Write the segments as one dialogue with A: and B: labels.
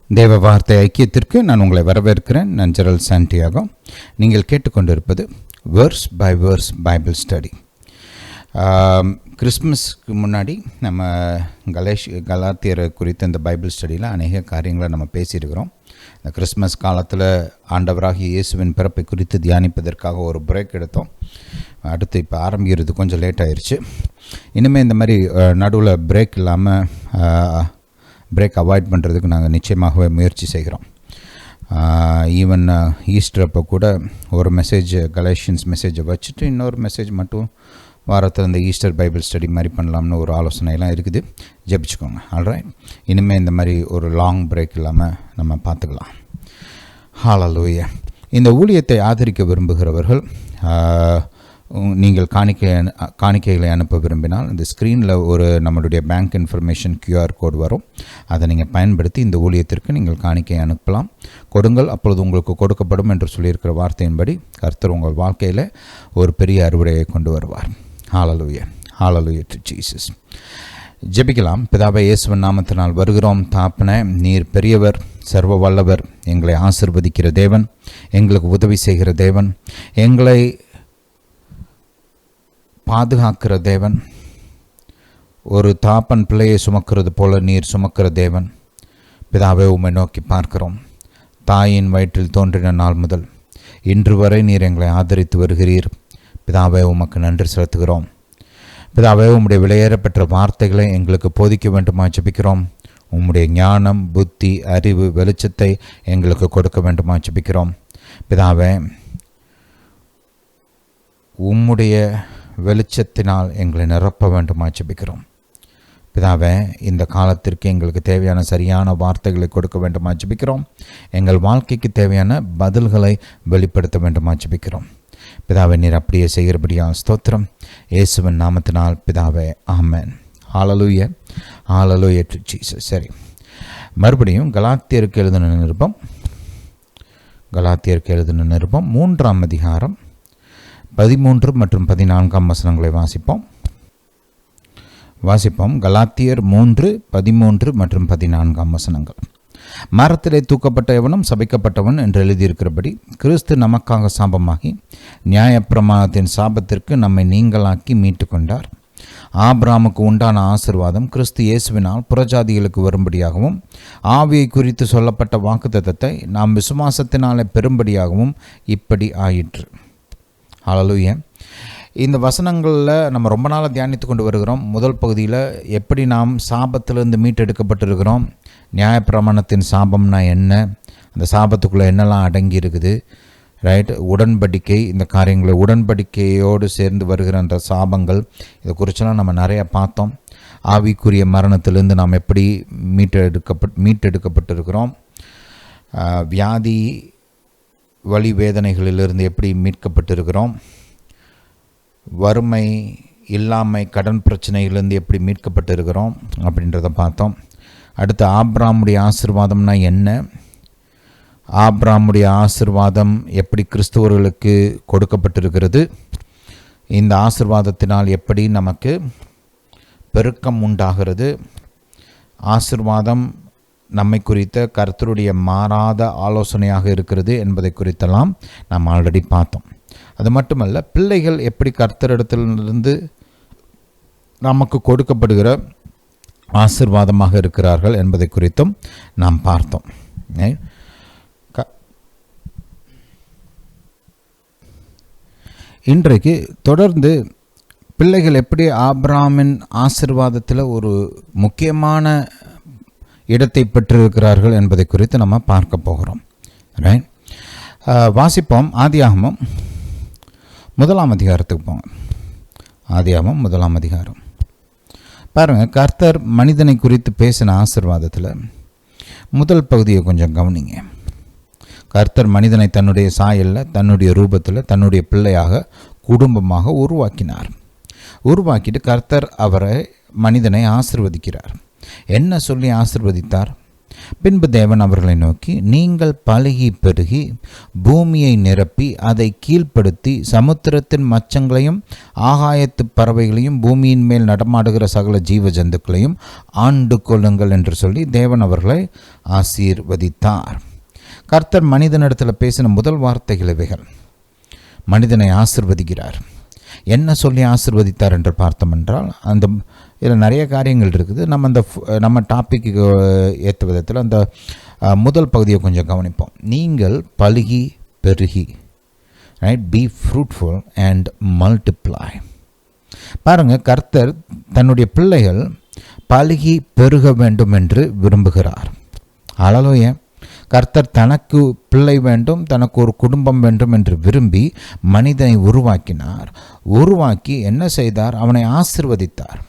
A: தேவ வார்த்தை ஐக்கியத்திற்கு நான் உங்களை வரவேற்கிறேன். நான் ஜெரல் சாண்டியாகோ. நீங்கள் கேட்டுக்கொண்டிருப்பது verse by verse Bible study. கிறிஸ்மஸ்க்கு முன்னாடி நம்ம கலாத்தியரை குறித்த இந்த பைபிள் ஸ்டடியில் அநேக காரியங்களை நம்ம பேசியிருக்கிறோம். இந்த கிறிஸ்மஸ் காலத்தில் ஆண்டவராகிய இயேசுவின் பிறப்பை குறித்து தியானிப்பதற்காக ஒரு பிரேக் எடுத்தோம். அடுத்து இப்போ ஆரம்பிக்கிறது கொஞ்சம் லேட் ஆயிடுச்சு. இனிமேல் இந்த மாதிரி நடுவில் பிரேக் இல்லாமல் பிரேக் அவாய்ட் பண்ணுறதுக்கு நாங்கள் நிச்சயமாகவே முயற்சி செய்கிறோம். ஈவன் ஈஸ்டர் அப்போ கூட ஒரு மெசேஜ் கலேஷியன்ஸ் மெசேஜை வச்சுட்டு இன்னொரு மெசேஜ் மட்டும் வாரத்தில் இந்த ஈஸ்டர் பைபிள் ஸ்டடி மாதிரி பண்ணலாம்னு ஒரு ஆலோசனையெல்லாம் இருக்குது. ஜெபிச்சுக்கோங்க. ஆல்ரைட். இனிமேல் இந்த மாதிரி ஒரு லாங் பிரேக் இல்லாமல் நம்ம பார்த்துக்கலாம். ஹல்லேலூயா. இந்த ஊழியத்தை ஆதரிக்க விரும்புகிறவர்கள் நீங்கள் காணிக்கைகளை அனுப்ப விரும்பினால் இந்த ஸ்க்ரீனில் ஒரு நம்மளுடைய பேங்க் இன்ஃபர்மேஷன் QR கோடு வரும். அதை நீங்கள் பயன்படுத்தி இந்த ஊழியத்திற்கு நீங்கள் காணிக்கை அனுப்பலாம். கொடுங்கள், அப்பொழுது உங்களுக்கு கொடுக்கப்படும் என்று சொல்லியிருக்கிற வார்த்தையின்படி கர்த்தர் உங்கள் வாழ்க்கையில் ஒரு பெரிய அறுவடையை கொண்டு வருவார். ஹல்லேலூயா. Hallelujah to Jesus. ஜெபிக்கலாம். பிதாவே, இயேசுவின் நாமத்தினால் வருகிறோம். தாப்பனே, நீர் பெரியவர், சர்வ வல்லவர், எங்களை ஆசீர்வதிக்கிற தேவன், எங்களுக்கு உதவி செய்கிற தேவன், எங்களை பாதுகாக்கிற தேவன், ஒரு தாப்பன் பிள்ளையை சுமக்கிறது போல நீர் சுமக்கிற தேவன். பிதாவே, உம்மை நோக்கி பார்க்கிறோம். தாயின் வயிற்றில் தோன்றின நாள் முதல் இன்று வரை நீர் எங்களை ஆதரித்து வருகிறீர். பிதாவே, உமக்கு நன்றி செலுத்துகிறோம். பிதாவே, உம்முடைய விலையேறப்பெற்ற வார்த்தைகளை எங்களுக்கு போதிக்க வேண்டுமா ஜெபிக்கிறோம். உம்முடைய ஞானம், புத்தி, அறிவு, வெளிச்சத்தை எங்களுக்கு கொடுக்க வேண்டுமா ஜெபிக்கிறோம். பிதாவே, உம்முடைய வெளிச்சத்தினால் எங்களை நிரப்ப வேண்டுமா ஜெபிக்கிறோம். பிதாவே, இந்த காலத்திற்கு எங்களுக்கு தேவையான சரியான வார்த்தைகளை கொடுக்க வேண்டுமா ஜெபிக்கிறோம். எங்கள் வாழ்க்கைக்கு தேவையான பதில்களை வெளிப்படுத்த வேண்டுமா ஜெபிக்கிறோம். பிதாவே, நீர் அப்படியே செய்கிறபடியால் ஸ்தோத்திரம். இயேசுவின் நாமத்தினால் பிதாவே, ஆமென். ஹல்லேலூயா. Hallelujah to Jesus. சரி, மறுபடியும் கலாத்தியருக்கு எழுதின நிருபம் 3ஆம் அதிகாரம் 13 மற்றும் 14 வசனங்களை வாசிப்போம். கலாத்தியர் 3, 13 மற்றும் 14 வசனங்கள். மரத்திலே தூக்கப்பட்ட எவனும் சபிக்கப்பட்டவன் என்று எழுதியிருக்கிறபடி கிறிஸ்து நமக்காக சாபமாகி நியாயப்பிரமாணத்தின் சாபத்திற்கு நம்மை நீங்களாக்கி மீட்டு கொண்டார். ஆபிரகாமுக்கு உண்டான ஆசீர்வாதம் கிறிஸ்து இயேசுவினால் புறஜாதிகளுக்கு வரும்படியாகவும் ஆவியை குறித்து சொல்லப்பட்ட வாக்குத்தத்தத்தை நாம் விசுவாசத்தினாலே பெறும்படியாகவும் இப்படி ஆயிற்று. ஹல்லேலூயா. இந்த வசனங்களில் நம்ம ரொம்ப நாளாக தியானித்து கொண்டு வருகிறோம். முதல் பகுதியில் எப்படி நாம் சாபத்திலிருந்து மீட்டெடுக்கப்பட்டிருக்கிறோம், நியாயப்பிரமாணத்தின் சாபம்னா என்ன, அந்த சாபத்துக்குள்ளே என்னெல்லாம் அடங்கி இருக்குது, ரைட், உடன்படிக்கை, இந்த காரியங்களை உடன்படிக்கையோடு சேர்ந்து வருகிற அந்த சாபங்கள், இதை குறிச்செல்லாம் நம்ம நிறையா பார்த்தோம். ஆவிக்குரிய மரணத்திலிருந்து நாம் எப்படி மீட்டெடுக்கப்பட்டிருக்கிறோம், வியாதி வலி வேதனைகளிலிருந்து எப்படி மீட்கப்பட்டிருக்கிறோம், வறுமை, இல்லாமை, கடன் பிரச்சனைகளிலிருந்து எப்படி மீட்கப்பட்டிருக்கிறோம் அப்படின்றத பார்த்தோம். அடுத்து ஆபிரகாமுடைய ஆசீர்வாதம்னா என்ன, ஆபிரகாமுடைய ஆசீர்வாதம் எப்படி கிறிஸ்தவர்களுக்கு கொடுக்கப்பட்டிருக்கிறது, இந்த ஆசீர்வாதத்தினால் எப்படி நமக்கு பெருக்கம் உண்டாகிறது, ஆசீர்வாதம் நம்மை குறித்த கர்த்தருடைய மாறாத ஆலோசனையாக இருக்கிறது என்பதை குறித்தெல்லாம் நாம் ஆல்ரெடி பார்த்தோம். அது மட்டுமல்ல, பிள்ளைகள் எப்படி கர்த்தரிடத்திலிருந்து நமக்கு கொடுக்கப்படுகிற ஆசீர்வாதமாக இருக்கிறார்கள் என்பதை குறித்தும் நாம் பார்த்தோம். இன்றைக்கு தொடர்ந்து பிள்ளைகள் எப்படி ஆபிரகாமின் ஆசீர்வாதத்தில் ஒரு முக்கியமான இடத்தை பெற்றிருக்கிறார்கள் என்பதை குறித்து நம்ம பார்க்க போகிறோம். ரைட். வாசிப்போம். ஆதியாகமம் 1ஆம் அதிகாரத்துக்கு போங்க. ஆதியாகமம் 1ஆம் அதிகாரம் பாருங்கள். கர்த்தர் மனிதனை குறித்து பேசின ஆசீர்வாதத்தில் முதல் பகுதியை கொஞ்சம் கவனிங்க. கர்த்தர் மனிதனை தன்னுடைய சாயலில், தன்னுடைய ரூபத்தில், தன்னுடைய பிள்ளையாக, குடும்பமாக உருவாக்கிட்டு கர்த்தர் மனிதனை ஆசீர்வதிக்கிறார். என்ன சொல்லி ஆசீர்வதித்தார்? பின்பு தேவன் அவர்களை நோக்கி, நீங்கள் பலுகி பெருகி பூமியை நிரப்பி அதை கீழ்ப்படுத்தி சமுத்திரத்தின் மச்சங்களையும் ஆகாயத்து பறவைகளையும் பூமியின் மேல் நடமாடுகிற சகல ஜீவ ஜந்துக்களையும் ஆண்டு கொள்ளுங்கள் என்று சொல்லி தேவன் அவர்களை ஆசீர்வதித்தார். கர்த்தர் மனிதனிடத்தில் பேசின முதல் வார்த்தைகள் இவைகள். மனிதனை ஆசிர்வதிக்கிறார். என்ன சொல்லி ஆசிர்வதித்தார் என்று பார்த்தோம் என்றால், அந்த இதில் நிறைய காரியங்கள் இருக்குது. நம்ம டாப்பிக்கு ஏற்ற விதத்தில் அந்த முதல் பகுதியை கொஞ்சம் கவனிப்போம். நீங்கள் பலுகி பெருகி, right, B fruitful and multiply. பாருங்கள், கர்த்தர் தன்னுடைய பிள்ளைகள் பலுகி பெருக வேண்டும் என்று விரும்புகிறார். ஹல்லேலூயா. கர்த்தர் தனக்கு பிள்ளை வேண்டும், தனக்கு ஒரு குடும்பம் வேண்டும் என்று விரும்பி மனிதனை உருவாக்கினார். உருவாக்கி என்ன செய்தார்? அவனை ஆசீர்வதித்தார்.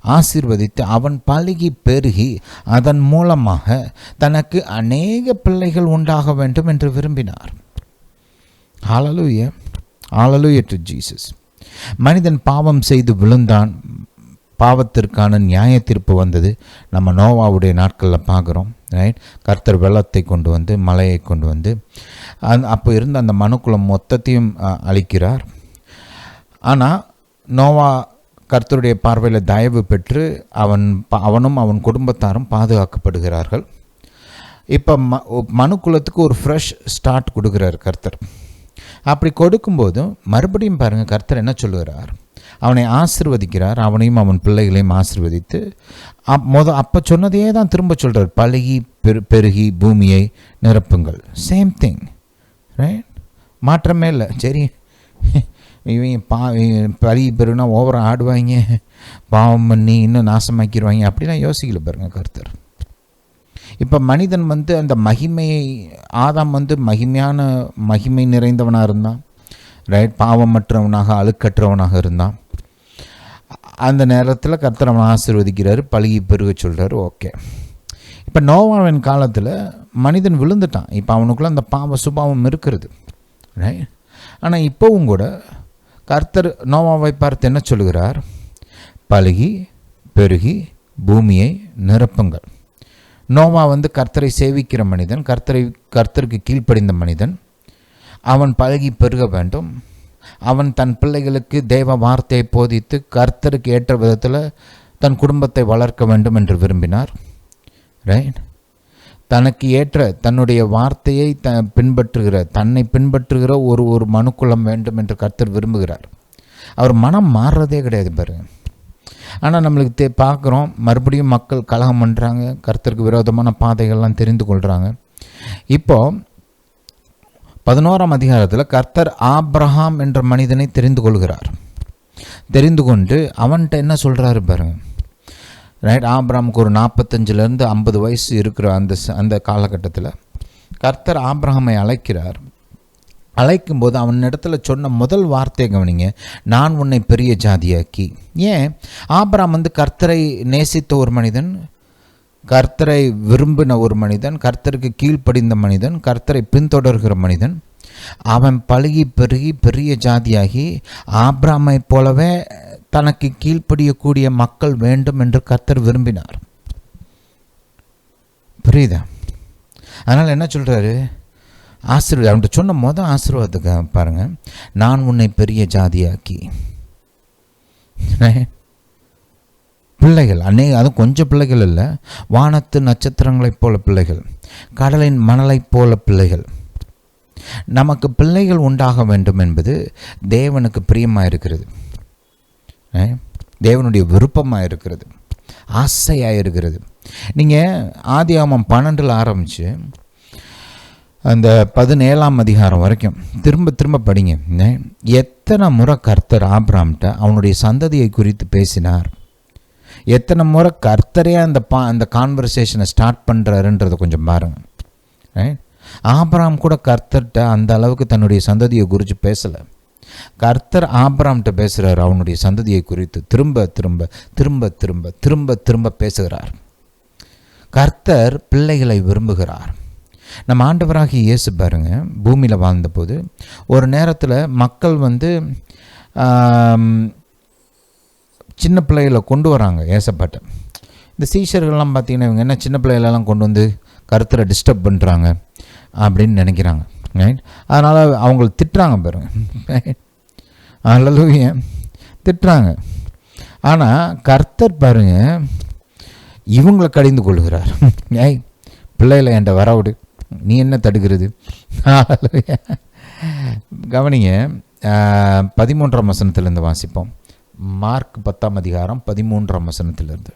A: ஆசீர்வதித்து அவன் பலுகி பெருகி அதன் மூலமாக தனக்கு அநேக பிள்ளைகள் உண்டாக வேண்டும் என்று விரும்பினார். ஹல்லேலூயா, ஹல்லேலூயா டு ஜீசஸ். மனிதன் பாவம் செய்து விழுந்தான். பாவத்திற்கான நியாய தீர்ப்பு வந்தது. நம்ம நோவாவுடைய நாட்களில் பார்க்குறோம், ரைட். கர்த்தர் வெள்ளத்தை கொண்டு வந்து, மலையை கொண்டு வந்து, அப்போ இருந்த அந்த மனுக்குலம் மொத்தத்தையும் அழிக்கிறார். ஆனால் நோவா கர்த்தருடைய பார்வையில் தயவு பெற்று அவனும் அவன் குடும்பத்தாரும் பாதுகாக்கப்படுகிறார்கள். இப்போ மனுக்குலத்துக்கு ஒரு ஃப்ரெஷ் ஸ்டார்ட் கொடுக்குறார் கர்த்தர். அப்படி கொடுக்கும்போது மறுபடியும் பாருங்கள், கர்த்தர் என்ன சொல்லுகிறார்? அவனை ஆசீர்வதிக்கிறார். அவனையும் அவன் பிள்ளைகளையும் ஆசீர்வதித்து அப்போ சொன்னதையே தான் திரும்ப சொல்கிறார். பலுகி பெருகி பூமியை நிரப்புங்கள். Same thing, right. மாற்றமே இல்லை. சரி, இவங்க பலுகி பெருகுனா ஓவராக ஆடுவாங்க, பாவம் பண்ணி இன்னும் நாசமாக்கிடுவாங்க அப்படிலாம் யோசிக்கல பாருங்க கர்த்தர். இப்போ மனிதன் அந்த மகிமையை, ஆதாம் மகிமையான மகிமை நிறைந்தவனாக இருந்தான், ரைட். பாவமற்றவனாக அழுக்கற்றவனாக இருந்தான். அந்த நேரத்தில் கர்த்தர் அவனை ஆசீர்வதிக்கிறார், பலுகி பெருக சொல்கிறார். ஓகே. இப்போ நோவாவின் காலத்தில் மனிதன் விழுந்துட்டான். இப்போ அவனுக்குள்ளே அந்த பாவ சுபாவம் இருக்கிறது, ரைட். ஆனால் இப்போவும் கூட கர்த்தர் நோவாவை பார்த்து என்ன சொல்லுகிறார்? பலுகி பெருகி பூமியை நிரப்புங்கள். நோவா கர்த்தரை சேவிக்கிற மனிதன், கர்த்தருக்கு கீழ்ப்படிந்த மனிதன். அவன் பலுகி பெருக வேண்டும். அவன் தன் பிள்ளைகளுக்கு தேவ வார்த்தையை போதித்து கர்த்தருக்கு ஏற்ற விதத்தில் தன் குடும்பத்தை வளர்க்க வேண்டும் என்று விரும்பினார், ரைட். தனக்கு ஏற்ற தன்னுடைய வார்த்தையை தன்னை பின்பற்றுகிற ஒரு மனுக்குலம் வேண்டும் என்று கர்த்தர் விரும்புகிறார். அவர் மனம் மாறுறதே கிடையாது பாருங்க. ஆனால் நம்மளுக்கு பார்க்குறோம், மறுபடியும் மக்கள் கலகம் பண்ணுறாங்க, கர்த்தருக்கு விரோதமான பாதைகள்லாம் தெரிந்து கொள்கிறாங்க. இப்போது 11ஆம் அதிகாரத்தில் கர்த்தர் ஆபிரகாம் என்ற மனிதனை தெரிந்து கொள்கிறார். தெரிந்து கொண்டு அவன்கிட்ட என்ன சொல்கிறாரு பாருங்க, ரைட். ஆபிரகாமுக்கு ஒரு 45லேருந்து 50 வயசு இருக்கிற அந்த காலகட்டத்தில் கர்த்தர் ஆபிரகாமை அழைக்கிறார். அழைக்கும்போது அவன் இடத்துல சொன்ன முதல் வார்த்தையை கவனிங்க, நான் உன்னை பெரிய ஜாதியாக்கி. ஏன்? ஆபிரகாம் கர்த்தரை நேசித்த ஒரு மனிதன், கர்த்தரை விரும்பின ஒரு மனிதன், கர்த்தருக்கு கீழ்ப்படிந்த மனிதன், கர்த்தரை பின்தொடர்கிற மனிதன். அவன் பலுகி பெருகி பெரிய ஜாதியாகி ஆபிரகாமை போலவே தனக்கு கீழ்ப்படியக்கூடிய மக்கள் வேண்டும் என்று கர்த்தர் விரும்பினார். புரியுதா? அதனால் என்ன சொல்கிறாரு? அவன்கிட்ட சொன்ன மொதல் ஆசீர்வாதத்துக்கு பாருங்கள், நான் உன்னை பெரிய ஜாதியாக்கி. பிள்ளைகள் அதுவும் கொஞ்சம் பிள்ளைகள் இல்லை, வானத்து நட்சத்திரங்களைப் போல பிள்ளைகள், கடலின் மணலைப் போல பிள்ளைகள். நமக்கு பிள்ளைகள் உண்டாக வேண்டும் என்பது தேவனுக்கு பிரியமாக இருக்கிறது, தேவனுடைய விருப்பமாக இருக்கிறது, ஆசையாக இருக்கிறது. நீங்கள் ஆதியாகமம் 12 ஆரம்பித்து அந்த 17ஆம் அதிகாரம் வரைக்கும் திரும்ப படிங்க. எத்தனை முறை கர்த்தர் ஆபிரகாம்கிட்ட அவனுடைய சந்ததியை குறித்து பேசினார், எத்தனை முறை கர்த்தரே அந்த கான்வர்சேஷனை ஸ்டார்ட் பண்ணுறாருன்றதை கொஞ்சம் பாருங்கள், ரைட். ஆபிரகாம் கூட கர்த்தர்கிட்ட அந்த அளவுக்கு தன்னுடைய சந்ததியை குறித்து பேசலை. கர்த்தர் ஆபிரகாம்கிட்ட பேசுகிறார், அவனுடைய சந்ததியை குறித்து திரும்ப திரும்ப திரும்ப திரும்ப திரும்ப திரும்ப பேசுகிறார். கர்த்தர் பிள்ளைகளை விரும்புகிறார். நம்ம ஆண்டவராகிய இயேசு பாருங்க, பூமியில் வாழ்ந்தபோது ஒரு நேரத்தில் மக்கள் சின்ன பிள்ளைகளை கொண்டு வராங்க ஏசப்பாட்ட. இந்த சீஷர்கள்லாம் பார்த்திங்கன்னா இவங்க என்ன சின்ன பிள்ளைகளெல்லாம் கொண்டு வந்து கர்த்தரை டிஸ்டர்ப் பண்ணுறாங்க அப்படின்னு நினைக்கிறாங்க. ரைட். அதனால் அவங்கள திட்டுறாங்க பாருங்க. அல்லேலூயா, திட்டுறாங்க. ஆனால் கர்த்தர் பாருங்க இவங்களை கடிந்து கொள்கிறார். ஏய் பிள்ளைகளை என்கிட்ட வரவிடு, நீ என்ன தடுக்கிறது? கவனிங்க, 13ஆம் வசனத்திலிருந்து வாசிப்போம். மார்க் 10ஆம் அதிகாரம் 13ஆம் வசனத்திலிருந்து.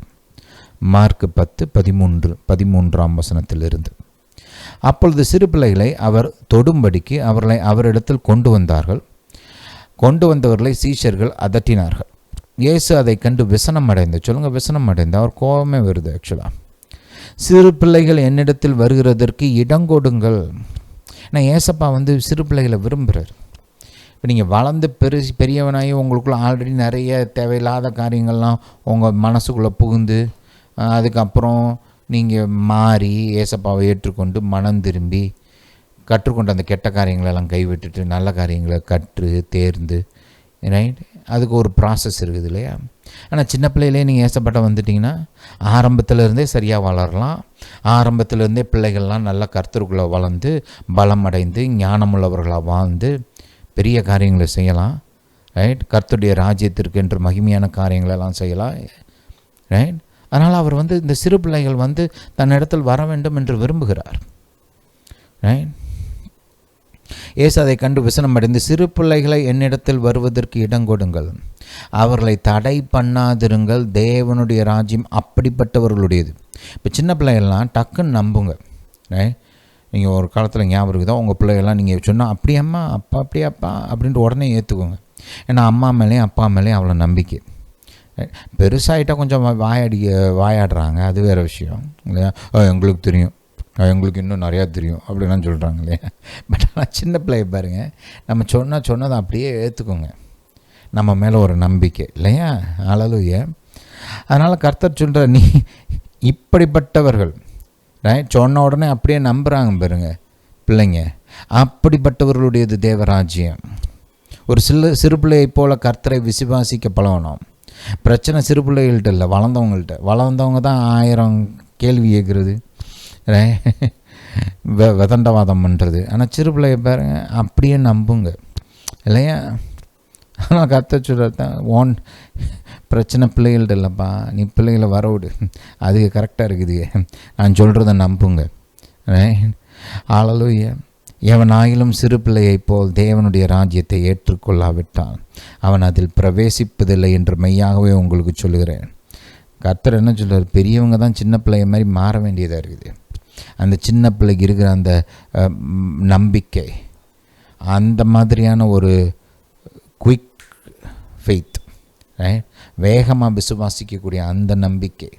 A: மார்க் 10:13ஆம் வசனத்திலிருந்து. அப்பொழுது சிறு பிள்ளைகளை அவர் தொடும்படிக்கு அவர்களை அவரிடத்தில் கொண்டு வந்தார்கள். கொண்டு வந்தவர்களை சீஷர்கள் அதட்டினார்கள். இயேசு அதை கண்டு விசனம் அடைந்து, சொல்லுங்கள் விசனம் அடைந்து, அவர் கோபமே வருது. ஆக்சுவலாக சிறு பிள்ளைகள் என்னிடத்தில் வருகிறதற்கு இடங்கொடுங்கள். ஏன்னா ஏசப்பா சிறு பிள்ளைகளை விரும்புகிறார். இப்போ நீங்கள் வளர்ந்து பெரியவனாகி உங்களுக்குள்ள ஆல்ரெடி நிறைய தேவையில்லாத காரியங்கள்லாம் உங்கள் மனசுக்குள்ளே புகுந்து அதுக்கப்புறம் நீங்கள் மாறி ஏசப்பாவை ஏற்றுக்கொண்டு மனம் திரும்பி கற்றுக்கொண்டு அந்த கெட்ட காரியங்களெல்லாம் கைவிட்டுட்டு நல்ல காரியங்களை கற்று தேர்ந்து, ரைட், அதுக்கு ஒரு ப்ராசஸ் இருக்குது இல்லையா? ஆனால் சின்ன பிள்ளையிலே நீங்கள் ஏசப்பட்ட வந்துட்டிங்கன்னா ஆரம்பத்திலேருந்தே சரியாக வளரலாம். ஆரம்பத்திலேருந்தே பிள்ளைகள்லாம் நல்லா கர்த்தருக்குள்ளே வளர்ந்து பலம் அடைந்து ஞானமுள்ளவர்களாக வாழ்ந்து பெரிய காரியங்களை செய்யலாம். ரைட். கர்த்தருடைய ராஜ்யத்திற்கு என்று மகிமையான காரியங்களெல்லாம் செய்யலாம். ரைட். அதனால் அவர் இந்த சிறு பிள்ளைகள் தன்னிடத்தில் வர வேண்டும் என்று விரும்புகிறார். ரைட். இயேசு அதை கண்டு விசனம் அடைந்து, சிறு பிள்ளைகளை என்னிடத்தில் வருவதற்கு இடங்கொடுங்கள், அவர்களை தடை பண்ணாதிருங்கள், தேவனுடைய ராஜ்யம் அப்படிப்பட்டவர்களுடையது. இப்போ சின்ன பிள்ளைகள்லாம் டக்குன்னு நம்புங்க. ரைட். நீங்கள் ஒரு காலத்தில் ஞாபகம் இருக்குதோ, உங்கள் பிள்ளைகள்லாம் நீங்கள் சொன்னால் அப்படியம்மா அப்பா அப்படியாப்பா அப்படின்ட்டு உடனே ஏற்றுக்கோங்க. ஏன்னா அம்மா மேலேயும் அப்பா மேலேயும் அவ்வளோ நம்பிக்கை. பெருசாகிட்டால் கொஞ்சம் வாயாடுறாங்க, அது வேறு விஷயம் இல்லையா? எங்களுக்கு தெரியும், எங்களுக்கு இன்னும் நிறையா தெரியும் அப்படிலாம் சொல்கிறாங்க இல்லையா? பட் ஆனால் சின்ன பிள்ளைய பாருங்கள், நம்ம சொன்னதை அப்படியே ஏற்றுக்கோங்க. நம்ம மேலே ஒரு நம்பிக்கை இல்லையா? அல்லேலூயா. அதனால் கர்த்தர் சொல்கிற, நீ இப்படிப்பட்டவர்கள், ரைட், சொன்ன உடனே அப்படியே நம்புகிறாங்க பாருங்க பிள்ளைங்க, அப்படிப்பட்டவர்களுடையது தேவராஜ்யம். ஒரு சிறு பிள்ளையை போல் கர்த்தரை விசுவாசிக்க பழகணும். பிரச்சனை சிறு பிள்ளைகள்கிட்ட இல்லை, வளர்ந்தவங்க தான் 1000 கேள்வி கேட்குறது, விதண்டவாதம் பண்ணுறது. ஆனால் சிறு பிள்ளையை பாருங்க அப்படியே நம்புங்க இல்லையா? ஆனால் கர்த்தர் சொல்கிறதான், ஓன் பிரச்சனை பிள்ளைகள்கிட்ட இல்லைப்பா, நீ பிள்ளைகளை வரவிடு, அது கரெக்டாக இருக்குது, நான் சொல்கிறத நம்புங்க. அல்லேலூயா. எவனாயிலும் சிறு பிள்ளையைப் போல் தேவனுடைய ராஜ்யத்தை ஏற்றுக்கொள்ளாவிட்டால் அவன் அதில் பிரவேசிப்பதில்லை என்று மெய்யாகவே உங்களுக்கு சொல்லுகிறேன். கர்த்தர் என்ன சொல்கிறார்? பெரியவங்க தான் சின்ன பிள்ளைய மாதிரி மாற வேண்டியதாக இருக்குது. அந்த சின்ன பிள்ளைக்கு இருக்கிற அந்த நம்பிக்கை, அந்த மாதிரியான ஒரு குயிக் ஃபெய்த், வேகமாக விசுவாசிக்கக்கூடிய அந்த நம்பிக்கை,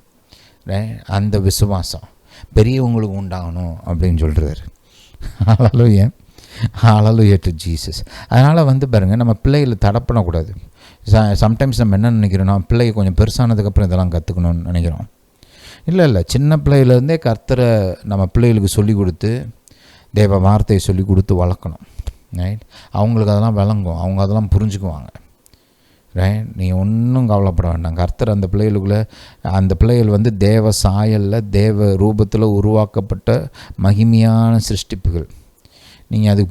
A: அந்த விசுவாசம் பெரியவங்களுக்கு உண்டாகணும் அப்படின்னு சொல்கிறார். ஹல்லேலூயா, ஹல்லேலூயா டு ஜீசஸ். அதனால் பாருங்கள், நம்ம பிள்ளைகளை தடை பண்ணக்கூடாது. சம்டைம்ஸ் நம்ம என்ன நினைக்கிறோன்னா, பிள்ளைங்க கொஞ்சம் பெருசானதுக்கப்புறம் இதெல்லாம் கற்றுக்கணும்னு நினைக்கிறோம். இல்லை, சின்ன பிள்ளையிலேருந்தே கர்த்தரை நம்ம பிள்ளைகளுக்கு சொல்லிக் கொடுத்து, தேவ வார்த்தையை சொல்லி கொடுத்து வளர்க்கணும். ரைட். அவங்களுக்கு அதெல்லாம் விளங்கும், அவங்க அதெல்லாம் புரிஞ்சுக்குவாங்க. ரைட். நீங்கள் ஒன்றும் கவலைப்பட வேண்டாம். கர்த்தர் அந்த பிள்ளைகளுக்குள்ளே, அந்த பிள்ளைகள் தேவ சாயலில் தேவ ரூபத்தில் உருவாக்கப்பட்ட மகிமையான சிருஷ்டிப்புகள். நீங்கள் அதுக்கு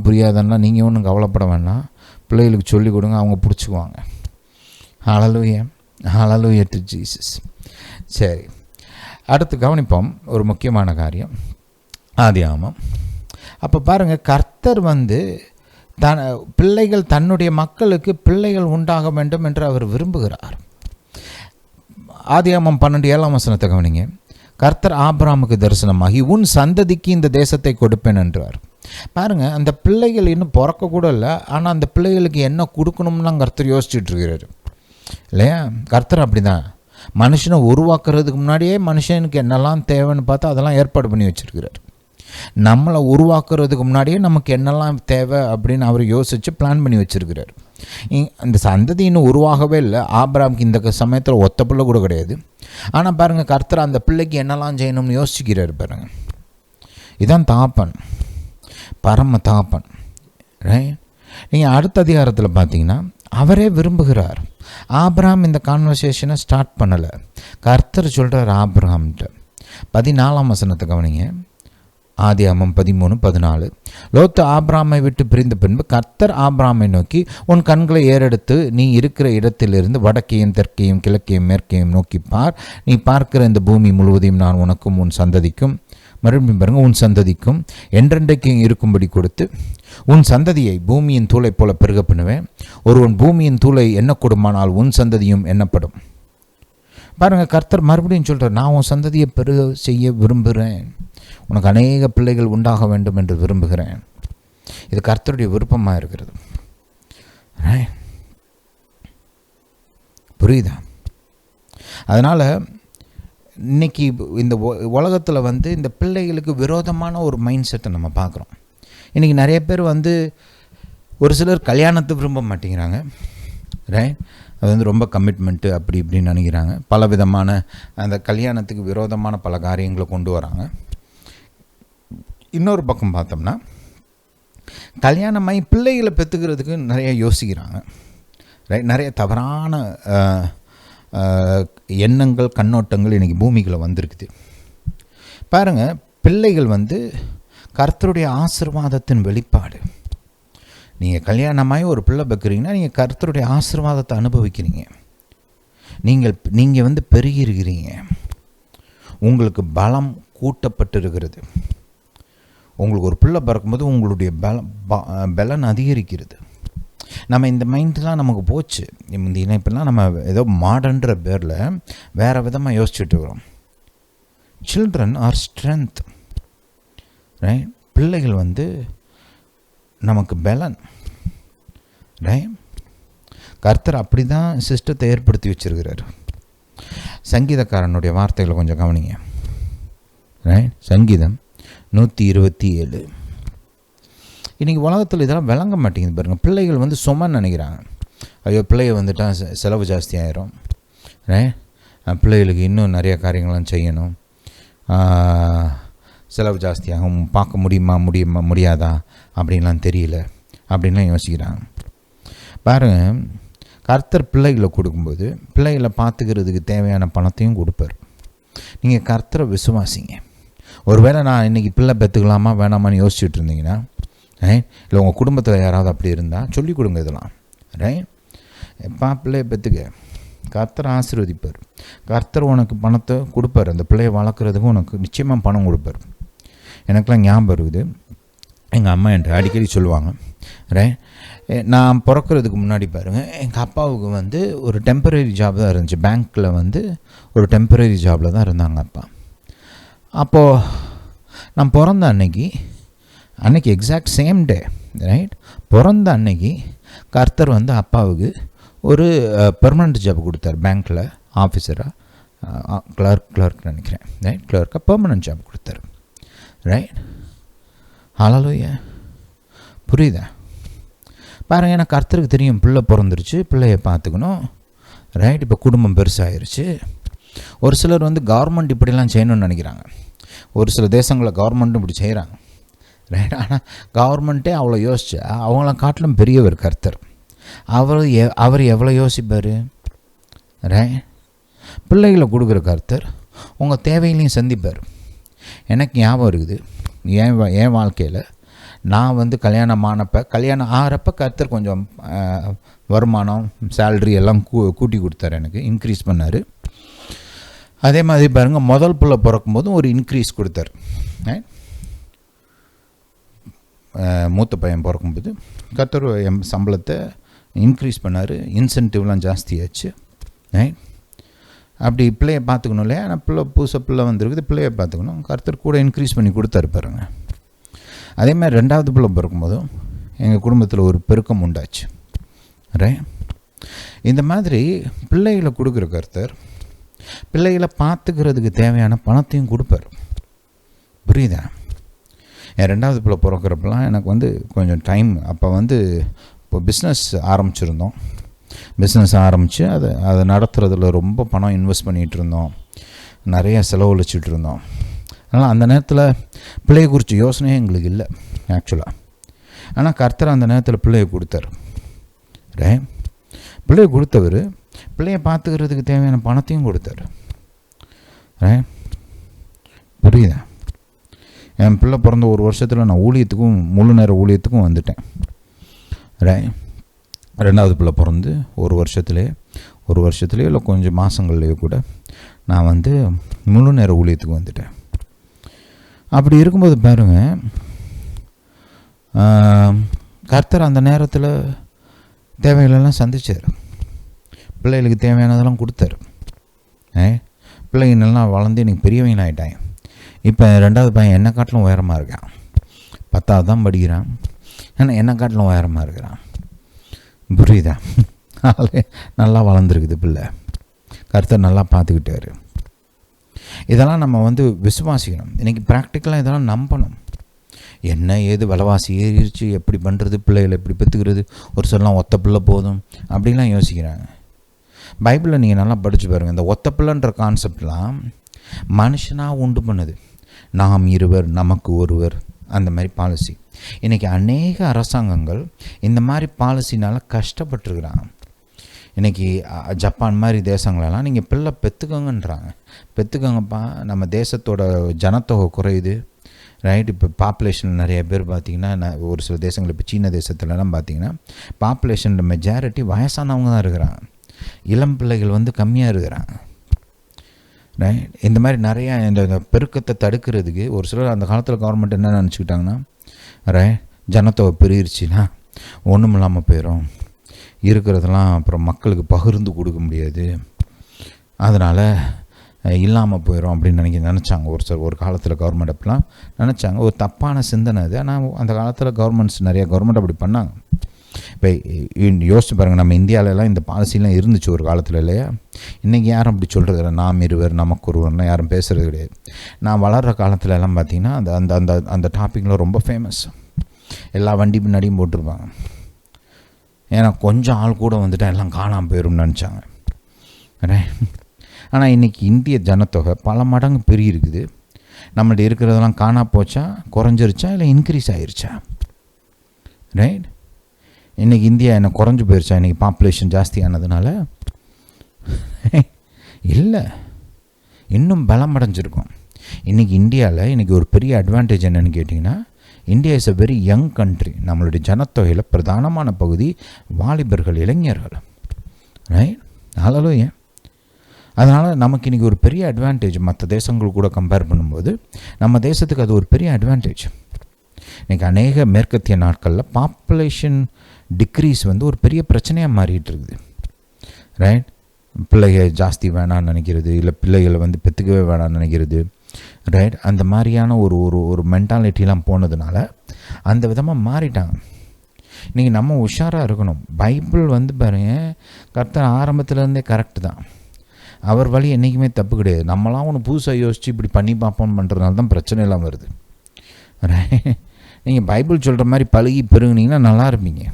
A: புரியாதன்னா நீங்கள் ஒன்றும் கவலைப்பட வேண்டாம். பிள்ளைகளுக்கு சொல்லிக் கொடுங்க, அவங்க பிடிச்சிக்குவாங்க. ஹல்லேலூயா, ஹல்லேலூயா டு ஜீசஸ். சரி, அடுத்து கவனிப்போம் ஒரு முக்கியமான காரியம். ஆதியாகமம். அப்போ பாருங்கள், கர்த்தர் பிள்ளைகள், தன்னுடைய மக்களுக்கு பிள்ளைகள் உண்டாக வேண்டும் என்று அவர் விரும்புகிறார். ஆதியாகமம் 12:7 கவனிங்க. கர்த்தர் ஆபிரகாமுக்கு தரிசனமாகி, உன் சந்ததிக்கு இந்த தேசத்தை கொடுப்பேன் என்றார். பாருங்கள், அந்த பிள்ளைகள் இன்னும் பிறக்கக்கூட இல்லை, ஆனால் அந்த பிள்ளைகளுக்கு என்ன கொடுக்கணும்லாம் கர்த்தர் யோசிச்சுட்டு இருக்கிறாரு இல்லையா? கர்த்தர் அப்படி தான் மனுஷனை உருவாக்குறதுக்கு முன்னாடியே மனுஷனுக்கு என்னெல்லாம் தேவைன்னு பார்த்தா அதெல்லாம் ஏற்பாடு பண்ணி வச்சுருக்கிறார். நம்மளை உருவாக்குறதுக்கு முன்னாடியே நமக்கு என்னெல்லாம் தேவை அப்படின்னு அவர் யோசித்து பிளான் பண்ணி வச்சுருக்கிறார். இந்த சந்ததி இன்னும் உருவாகவே இல்லை. ஆபிரகாமுக்கு இந்த சமயத்தில் ஒத்த பிள்ளை கூட கிடையாது. ஆனால் பாருங்கள், கர்த்தர் அந்த பிள்ளைக்கு என்னெல்லாம் செய்யணும்னு யோசிக்கிறார் பாருங்கள். இதுதான் தாப்பன், பரம தாப்பன். ரைட். நீங்கள் அடுத்த அதிகாரத்தில் பார்த்தீங்கன்னா அவரே விரும்புகிறார். ஆபிரகாம் இந்த கான்வர்சேஷனை ஸ்டார்ட் பண்ணலை. கர்த்தர் சொல்கிறார் ஆபிரகாம்கிட்ட. 14ஆம் வசனத்தை கவனிங்க. ஆதியாகமம் 13:14. லோத்து ஆபிரகாமை விட்டு பிரிந்த பின்பு கர்த்தர் ஆபிரகாமை நோக்கி, உன் கண்களை ஏறெடுத்து நீ இருக்கிற இடத்திலிருந்து வடக்கையும் தெற்கையும் கிழக்கையும் மேற்கையும் நோக்கி பார். நீ பார்க்கிற இந்த பூமி முழுவதையும் நான் உனக்கும் உன் சந்ததிக்கும், மறுபடியும் பாருங்க, உன் சந்ததிக்கும் என்றென்றைக்கும் இருக்கும்படி கொடுத்து உன் சந்ததியை பூமியின் தூளை போல பெருக பண்ணுவேன். ஒருவன் பூமியின் தூளை எண்ணக்கூடுமானால் உன் சந்ததியும் எண்ணப்படும். பாருங்கள், கர்த்தர் மறுபடியும் சொல்கிறார், நான் உன் சந்ததியை பெருக செய்ய விரும்புகிறேன், உனக்கு அநேக பிள்ளைகள் உண்டாக வேண்டும் என்று விரும்புகிறேன். இது கர்த்தருடைய விருப்பமாக இருக்கிறது. புரியுதா? அதனால் இன்னைக்கு இந்த உலகத்தில் இந்த பிள்ளைகளுக்கு விரோதமான ஒரு மைண்ட் செட்டை நம்ம பார்க்குறோம். இன்றைக்கி நிறைய பேர் ஒரு சிலர் கல்யாணத்தை விரும்ப மாட்டேங்கிறாங்க. ரைட்? அது ரொம்ப கமிட்மெண்ட்டு அப்படி இப்படின்னு நினைக்கிறாங்க. பல விதமான அந்த கல்யாணத்துக்கு விரோதமான பல காரியங்களை கொண்டு வராங்க. இன்னொரு பக்கம் பார்த்தோம்னா கல்யாணமாகி பிள்ளைகளை பெற்றுக்கிறதுக்கு நிறைய யோசிக்கிறாங்க. ரைட்? நிறைய தவறான எண்ணங்கள், கண்ணோட்டங்கள் இன்றைக்கி பூமிக்குள்ளே வந்திருக்குது. பாருங்கள், பிள்ளைகள் கர்த்தருடைய ஆசீர்வாதத்தின் வெளிப்பாடு. நீங்கள் கல்யாணமாகி ஒரு பிள்ளை பெக்கிறீங்கன்னா நீங்கள் கர்த்தருடைய ஆசீர்வாதத்தை அனுபவிக்கிறீங்க. நீங்கள் பெருகிருக்கிறீங்க. உங்களுக்கு பலம் கூட்டப்பட்டு இருக்கிறது. உங்களுக்கு ஒரு பிள்ளை பிறக்கும்போது உங்களுடைய பலன் அதிகரிக்கிறது. நம்ம இந்த மைண்டெலாம் நமக்கு போச்சு. இந்த இணைப்பெல்லாம் நம்ம ஏதோ மாடர்ன்ற பேரில் வேறு விதமாக யோசிச்சுட்டு இருக்கிறோம். Children are strength. ரைட்? பிள்ளைகள் நமக்கு பலன். ரைட்? கர்த்தர் அப்படி தான் சிஸ்டத்தை ஏற்படுத்தி வச்சிருக்கிறார். சங்கீதக்காரனுடைய வார்த்தைகளை கொஞ்சம் கவனிங்க. ரைட்? சங்கீதம் 127. இன்றைக்கி உலகத்தில் இதெல்லாம் விளங்க மாட்டேங்குது பாருங்கள். பிள்ளைகள் சுமன்னு நினைக்கிறாங்க. ஐயோ, பிள்ளைய வந்துட்டால் செலவு ஜாஸ்தியாகிடும். ரைட்? பிள்ளைகளுக்கு இன்னும் நிறைய காரியங்கள்லாம் செய்யணும், செலவு ஜாஸ்தியாகும், பார்க்க முடியாதா அப்படின்லாம் தெரியல அப்படின்லாம் யோசிக்கிறாங்க. பாருங்கள், கர்த்தர் பிள்ளைகளை கொடுக்கும்போது பிள்ளைகளை பார்த்துக்கிறதுக்கு தேவையான பணத்தையும் கொடுப்பார். நீங்கள் கர்த்தரை விசுவாசிங்க. ஒருவேளை நான் இன்றைக்கி பிள்ளை பெற்றுக்கலாமா வேணாமான்னு யோசிச்சுட்டு இருந்தீங்கன்னா, ரைட், இல்லை உங்கள் குடும்பத்தில் யாராவது அப்படி இருந்தால் சொல்லிக் கொடுங்க இதெல்லாம். ரைட்? பிள்ளையை பெற்றுக்க, கர்த்தர் ஆசீர்வதிப்பார். கர்த்தர் உனக்கு பணத்தை கொடுப்பார். அந்த பிள்ளையை வளர்க்குறதுக்கு உனக்கு நிச்சயமாக பணம் கொடுப்பார். எனக்கெலாம் ஞாபகம் இருக்குது, எங்கள் அம்மா என்கிட்ட அடிக்கடி சொல்லுவாங்க. ரைட்? நான் பிறக்கிறதுக்கு முன்னாடி பாருங்கள், எங்கள் அப்பாவுக்கு ஒரு டெம்பரரி ஜாப் தான் இருந்துச்சு. பேங்க்கில் ஒரு டெம்பரரி ஜாபில் தான் இருந்தாங்க அப்பா. அப்போது நான் பிறந்த அன்னைக்கு எக்ஸாக்ட் சேம் டே, ரைட், பிறந்த அன்னைக்கு கர்த்தர் அப்பாவுக்கு ஒரு பெர்மனண்ட் ஜாப் கொடுத்தார். பேங்க்கில் ஆஃபீஸராக, கிளர்க் நினைக்கிறேன். ரைட்? கிளர்க்காக பெர்மனண்ட் ஜாப் கொடுத்தார். ரைட்? ஹல்லேலூயா. புரியுதா? பாருங்கள், எனக்கு கர்த்தருக்கு தெரியும் பிள்ளை பிறந்துருச்சு, பிள்ளையை பார்த்துக்கணும். ரைட்? இப்போ குடும்பம் பெருசாகிருச்சு. ஒரு சிலர் கவர்மெண்ட் இப்படிலாம் செய்யணும்னு நினைக்கிறாங்க. ஒரு சில தேசங்களில் கவர்மெண்ட்டும் இப்படி செய்கிறாங்க. ரைட்? ஆனால் கவர்மெண்ட்டே அவ்வளோ யோசிச்சா அவங்கள காட்டிலும் பெரியவர் கர்த்தர். அவர் எவ்வளோ யோசிப்பார்? ரைட்? பிள்ளைகளை கொடுக்குற கர்த்தர் உங்கள் தேவையிலையும் சந்திப்பார். எனக்கு ஞாபகம் இருக்குது, என் வாழ்க்கையில் நான் கல்யாணம் ஆகிறப்ப கர்த்தர் கொஞ்சம் வருமானம், சேல்ரி எல்லாம் கூட்டி கொடுத்தார், எனக்கு இன்க்ரீஸ் பண்ணார். அதே மாதிரி பாருங்கள், முதல் பிள்ளை பிறக்கும்போதும் ஒரு இன்க்ரீஸ் கொடுத்தார். மூத்த பையன் பிறக்கும்போது கர்த்தர் என் சம்பளத்தை இன்க்ரீஸ் பண்ணார், இன்சென்டிவ்லாம் ஜாஸ்தியாச்சு. ரைட்? அப்படி பிள்ளையை பார்த்துக்கணும் இல்லையா? ஆனால் புதுசாக வந்திருக்குது, பிள்ளையை பார்த்துக்கணும், கர்த்தர் கூட இன்க்ரீஸ் பண்ணி கொடுத்தாரு பாருங்க. அதே மாதிரி 2வது பிள்ளை பிறக்கும்போதும் எங்கள் குடும்பத்தில் ஒரு பெருக்கம் உண்டாச்சு. ரைட்? இந்த மாதிரி பிள்ளைகளை கொடுக்குற கர்த்தர் பிள்ளைகளை பார்த்துக்கிறதுக்கு தேவையான பணத்தையும் கொடுப்பார். புரியுதா? என் 2வது பிள்ளை பிறக்கிறப்பெல்லாம் எனக்கு கொஞ்சம் டைம், அப்போ இப்போ பிஸ்னஸ் ஆரம்பிச்சிருந்தோம். பிஸ்னஸ் ஆரம்பித்து அதை நடத்துகிறதுல ரொம்ப பணம் இன்வெஸ்ட் பண்ணிகிட்டு இருந்தோம், நிறையா செலவழிச்சிட்டு இருந்தோம். அதனால் அந்த நேரத்தில் பிள்ளையை குறித்த யோசனையே எங்களுக்கு இல்லை ஆக்சுவலாக. ஆனால் கர்த்தர் அந்த நேரத்தில் பிள்ளையை கொடுத்தார். ரைட்? பிள்ளையை கொடுத்தவர் பிள்ளையை பார்த்துக்கிறதுக்கு தேவையான பணத்தையும் கொடுத்தார். புரியுதா? என் பிள்ளை பிறந்த ஒரு வருஷத்தில் நான் ஊழியத்துக்கும் முழு நேர ஊழியத்துக்கும் வந்துட்டேன். ரெண்டாவது பிள்ளை பிறந்து ஒரு வருஷத்துலேயோ இல்லை கொஞ்சம் மாதங்கள்லேயோ கூட நான் வந்து முழு நேர ஊழியத்துக்கு வந்துட்டேன். அப்படி இருக்கும்போது பாருங்கள், கர்த்தர் அந்த நேரத்தில் தேவைகளெல்லாம் சந்திச்சார். பிள்ளைகளுக்கு தேவையானதெல்லாம் கொடுத்தாரு. பிள்ளைங்கள்லாம் வளர்ந்து எனக்கு பெரியவங்க ஆகிட்டாங்க. இப்போ ரெண்டாவது பையன் என்னை காட்டிலும் உயரமாக இருக்கான். 10வது தான் படிக்கிறான், ஆனால் என்னை காட்டிலும் உயரமாக இருக்கிறான். புரியுதா? நல்லா வளர்ந்துருக்குது பிள்ளை. கர்த்தர் நல்லா பார்த்துக்கிட்டாரு. இதெல்லாம் நம்ம வந்து விசுவாசிக்கணும். இன்றைக்கி ப்ராக்டிக்கலாக இதெல்லாம் நம்பணும். என்ன ஏது விலைவாசி ஏறிடுச்சு, எப்படி பண்ணுறது, பிள்ளைகளை எப்படி பெற்றுக்கிறது, ஒரு சிலலாம் ஒத்த பிள்ளை போதும் அப்படின்லாம் யோசிக்கிறாங்க. பைபிளில் நீங்கள் நல்லா படித்து பாருங்கள். இந்த ஒத்த பிள்ளைன்ற கான்செப்ட்லாம் மனுஷனாக உண்டு பண்ணுது. நாம் இருவர் நமக்கு ஒருவர், அந்த மாதிரி பாலிசி. இன்றைக்கி அநேக அரசாங்கங்கள் இந்த மாதிரி பாலிசினால் கஷ்டப்பட்டுருக்குறாங்க. இன்றைக்கி ஜப்பான் மாதிரி தேசங்களெல்லாம் நீங்கள் பிள்ளை பெற்றுக்கோங்கன்றாங்க. பெற்றுக்கோங்கப்பா, நம்ம தேசத்தோட ஜனத்தொகை குறையுது. இப்போ பாப்புலேஷன் நிறைய பேர் பார்த்திங்கன்னா, ஒரு சில தேசங்கள் இப்போ சீன தேசத்துலலாம் பார்த்திங்கன்னா பாப்புலேஷனில் மெஜாரிட்டி வயசானவங்க தான் இருக்கிறாங்க. இளம் பிள்ளைகள் வந்து கம்மியாக இருக்கிறாங்க. இந்த மாதிரி நிறையா இந்த பெருக்கத்தை தடுக்கிறதுக்கு ஒரு சிலர் அந்த காலத்தில் கவர்மெண்ட் என்ன நினச்சிக்கிட்டாங்கன்னா, ஜனத்தொகை பெருகிருச்சுன்னா ஒன்றும் இல்லாமல் போயிடும், இருக்கிறதெல்லாம் அப்புறம் மக்களுக்கு பகிர்ந்து கொடுக்க முடியாது, அதனால் இல்லாமல் போயிடும் அப்படின்னு நினச்சாங்க. ஒரு காலத்தில் கவர்மெண்ட் அப்படிலாம் நினச்சாங்க. ஒரு தப்பான சிந்தனை அது. ஆனால் அந்த காலத்தில் நிறைய கவர்மெண்ட் அப்படி பண்ணாங்க. இப்போ யோசிச்சு பாருங்கள், நம்ம இந்தியாவிலலாம் இந்த பாலிசிலாம் இருந்துச்சு ஒரு காலத்தில் இல்லையா? இன்றைக்கி யாரும் அப்படி சொல்கிறது இல்லை. நாம் இருவர் நமக்கு ஒருவர்லாம் யாரும் பேசுகிறது கிடையாது. நான் வளர்கிற காலத்துல எல்லாம் பார்த்திங்கன்னா அந்த அந்த அந்த அந்த டாப்பிக்லாம் ரொம்ப ஃபேமஸ். எல்லா வண்டி பின்னாடியும் போட்டிருப்பாங்க. ஏன்னா கொஞ்சம் ஆள் கூட வந்துட்டால் எல்லாம் காணாமல் போயிடும்னு நினச்சாங்க. ஆனால் இன்றைக்கி இந்திய ஜனத்தொகை பல மடங்கு பெருகி இருக்குது. நம்மள்ட்ட இருக்கிறதெல்லாம் காணா போச்சா, குறைஞ்சிருச்சா, இல்லை இன்க்ரீஸ் ஆகிருச்சா? இன்றைக்கி இந்தியா என்ன குறைஞ்சி போயிடுச்சா இன்றைக்கி பாப்புலேஷன் ஜாஸ்தியானதுனால? இல்லை, இன்னும் பலம் அடைஞ்சிருக்கும். இன்றைக்கி இந்தியாவில் இன்றைக்கி ஒரு பெரிய அட்வான்டேஜ் என்னென்னு கேட்டிங்கன்னா, India is a very young country. நம்மளுடைய ஜனத்தொகையில் பிரதானமான பகுதி வாலிபர்கள், இளைஞர்கள். ஹல்லேலூயா. அதனால் நமக்கு இன்றைக்கி ஒரு பெரிய அட்வான்டேஜ். மற்ற தேசங்கள் கூட கம்பேர் பண்ணும்போது நம்ம தேசத்துக்கு அது ஒரு பெரிய அட்வான்டேஜ். இன்றைக்கி அநேக மேற்கத்திய நாட்களில் பாப்புலேஷன் டிக்ரீஸ் வந்து ஒரு பெரிய பிரச்சனையாக மாறிட்டு இருக்குது. பிள்ளைகள் ஜாஸ்தி வேணான்னு நினைக்கிறது, இல்லை பிள்ளைகளை வந்து பெற்றுக்கவே வேணான்னு நினைக்கிறது. அந்த மாதிரியான ஒரு ஒரு ஒரு மென்டாலிட்டிலாம் போனதுனால அந்த விதமாக மாறிட்டாங்க. இன்றைக்கி நம்ம உஷாராக இருக்கணும். பைபிள் வந்து பாருங்க, கர்த்தர் ஆரம்பத்துலேருந்தே கரெக்டு தான். அவர் வழி என்றைக்குமே தப்பு கிடையாது. நம்மளாம் ஒன்று புதுசாக யோசித்து இப்படி பண்ணி பார்ப்போம்னு பண்ணுறதுனால தான் பிரச்சனை எல்லாம் வருது. நீங்கள் பைபிள் சொல்கிற மாதிரி பழகி பெருகுனீங்கன்னா நல்லா இருப்பீங்க.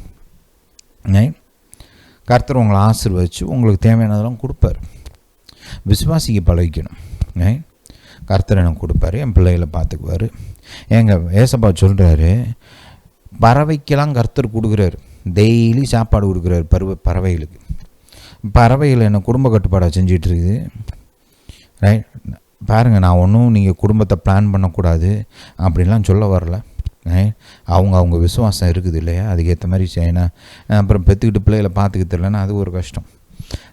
A: கர்த்தர் உங்களை ஆசீர்வதிச்சு உங்களுக்கு தேவையானதெல்லாம் கொடுப்பார். விசுவாசிக்கு பழகிக்கணும். கர்த்தர் எனக்கு கொடுப்பாரு, என் பிள்ளைகளை பார்த்துக்குவார். ஏசப்பா சொல்கிறாரு, பறவைக்கெல்லாம் கர்த்தர் கொடுக்குறாரு, டெய்லி சாப்பாடு கொடுக்குறாரு பறவைகளுக்கு. பறவைகள் என்ன குடும்ப கட்டுப்பாடாக செஞ்சிட்ருக்குது. பாருங்கள், நான் ஒன்றும் நீங்கள் குடும்பத்தை பிளான் பண்ணக்கூடாது அப்படின்லாம் சொல்ல வரல. அவங்க விசுவாசம் இருக்குது இல்லையா, அதுக்கேற்ற மாதிரி செய்யணும். அப்புறம் பெற்றுக்கிட்டு பிள்ளைகளை பார்த்துக்க தெரியலன்னா அது ஒரு கஷ்டம்.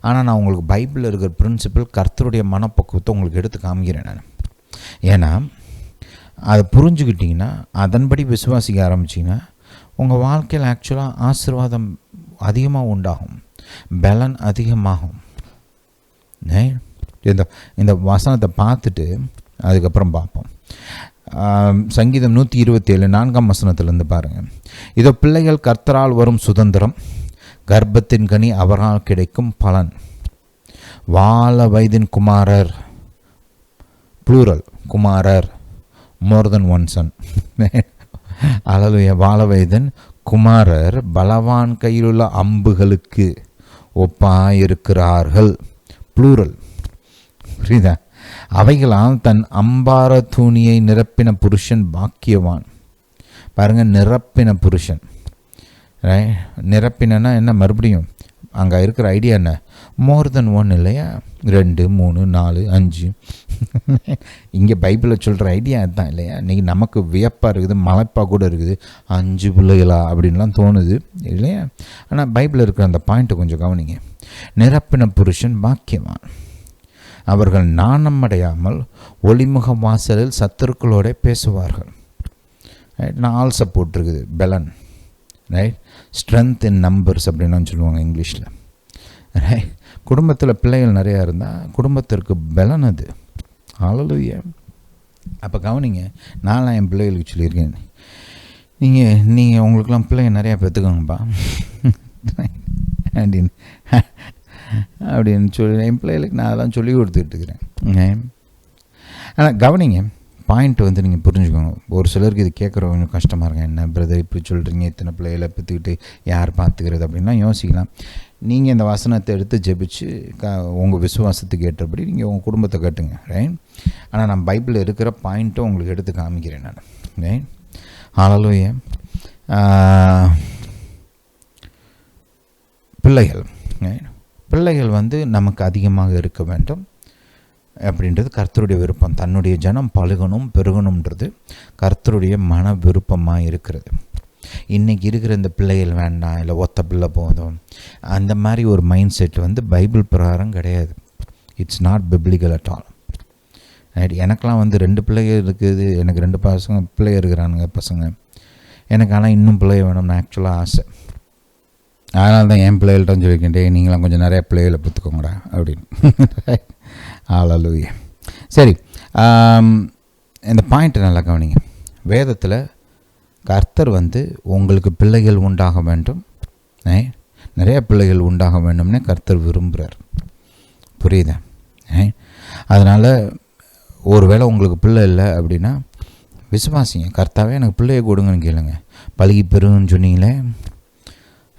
A: ஆனால் நான் உங்களுக்கு பைபிளில் இருக்கிற பிரின்சிபல், கர்த்தருடைய மனப்பக்குவத்தை உங்களுக்கு எடுத்து காமிக்கிறேன் நான். ஏன்னா அதை புரிஞ்சுக்கிட்டிங்கன்னா, அதன்படி விசுவாசிக்க ஆரம்பிச்சிங்கன்னா உங்கள் வாழ்க்கையில் ஆக்சுவலாக ஆசீர்வாதம் அதிகமாக உண்டாகும், பலன் அதிகமாகும். இந்த வசனத்தை பார்த்துட்டு அதுக்கப்புறம் பார்ப்போம். சங்கீதம் 127 4ஆம் வசனத்திலேருந்து பாருங்கள். இதோ பிள்ளைகள் கர்த்தரால் வரும் சுதந்திரம், கர்ப்பத்தின் கனி அவரால் கிடைக்கும் பலன். வால வயதின் குமாரர், ப்ளூரல், குமாரர், மோர் தென் ஒன் சன். அல்லேலூயா. வால வயதின் குமாரர் பலவான் கையிலுள்ள அம்புகளுக்கு ஒப்பாயிருக்கிறார்கள். ப்ளூரல். புரியுதா? அவைகளால் தன் அம்பார தூணியை நிரப்பின புருஷன் பாக்கியவான். பாருங்கள், நிரப்பின புருஷன். நிரப்பினா என்ன? மறுபடியும் அங்கே இருக்கிற ஐடியா என்ன? மோர் தென் ஒன் இல்லையா? 2, 3, 4, 5. இங்கே பைபிளில் சொல்கிற ஐடியா அதுதான் இல்லையா? இன்றைக்கி நமக்கு வியப்பாக இருக்குது, மலைப்பாக கூட இருக்குது. 5 பிள்ளைகளா அப்படின்லாம் தோணுது இல்லையா? ஆனால் பைபிளில் இருக்கிற அந்த பாயிண்ட்டை கொஞ்சம் கவனிங்க. நிரப்பின புருஷன் பாக்கியவான், அவர்கள் நாணம் அடையாமல் ஒளிமுக வாசலில் சத்துருக்களோட பேசுவார்கள். ரைட், நான் ஆல்சோ போட்டிருக்குது பெலன். ரைட், ஸ்ட்ரென்த் இன் நம்பர்ஸ் அப்படின்னு சொல்லுவாங்க இங்கிலீஷில். ரைட், குடும்பத்தில் பிள்ளைகள் நிறையா இருந்தால் குடும்பத்திற்கு பலன் அது. ஹல்லேலூயா. அப்போ கவனிங்க, நான் என் பிள்ளைகளுக்கு சொல்லியிருக்கேன், நீங்கள் உங்களுக்கெல்லாம் பிள்ளைங்க நிறையா பெற்றுக்கோங்கப்பா அப்படின்னு சொல்லி என் பிள்ளைகளுக்கு நான் அதெல்லாம் சொல்லி கொடுத்துட்டு இருக்கிறேன். ஆனால் கவனிங்க, பாயிண்ட் வந்து நீங்கள் புரிஞ்சுக்கோங்க. ஒரு சிலருக்கு இது கேட்குறவங்க கஷ்டமாக இருங்க, என்ன பிரதர் இப்படி சொல்கிறீங்க, இத்தனை பிள்ளைகளை பெற்றுக்கிட்டு யார் பார்த்துக்கிறது அப்படின்லாம் யோசிக்கலாம். நீங்கள் இந்த வசனத்தை எடுத்து ஜெபிச்சு உங்கள் விசுவாசத்துக்கு ஏற்றபடி நீங்கள் உங்கள் குடும்பத்தை கட்டுங்க. ரைட், ஆனால் நான் பைபிளில் இருக்கிற பாயிண்ட்டும் உங்களுக்கு எடுத்து காமிக்கிறேன் நான். ரைட், ஹல்லேலூயா. பிள்ளைகள் வந்து நமக்கு அதிகமாக இருக்க வேண்டும் அப்படின்றது கர்த்தருடைய விருப்பம். தன்னுடைய ஜனம் பழுகணும் பெருகணுன்றது கர்த்தருடைய மன விருப்பமாக இருக்கிறது. இன்றைக்கி இருக்கிற இந்த பிள்ளைகள் வேண்டாம், இல்லை ஒத்த பிள்ளை போதும், அந்த மாதிரி ஒரு மைண்ட் செட் வந்து பைபிள் பிரகாரம் கிடையாது. It's not biblical at all. Right, எனக்கெலாம் வந்து 2 பிள்ளைகள் இருக்குது, எனக்கு 2 பிள்ளைகள் இருக்கிறானுங்க பசங்க எனக்கு. ஆனால் இன்னும் பிள்ளைய வேணும்னு ஆக்சுவலாக ஆசை. அதனால தான் என் பிள்ளைகள்ட்ட சொல்லிக்கிட்டேன், நீங்களாம் கொஞ்சம் நிறையா பிள்ளைகளை பெற்றுக்கோங்கடா அப்படின்னு. ஹல்லேலூயா. சரி, இந்த பாயிண்ட்டை நல்லா கவனிங்க. வேதத்தில் கர்த்தர் வந்து உங்களுக்கு பிள்ளைகள் உண்டாக வேண்டும், நிறைய பிள்ளைகள் உண்டாக வேண்டும்னு கர்த்தர் விரும்புகிறார். புரியுதா? அதனால் ஒருவேளை உங்களுக்கு பிள்ளை இல்லை அப்படின்னா விசுவாசிங்க, கர்த்தாவே எனக்கு பிள்ளையை கொடுங்கன்னு கேளுங்க. பழுகி பெருகுன்னு சொன்னீங்களே,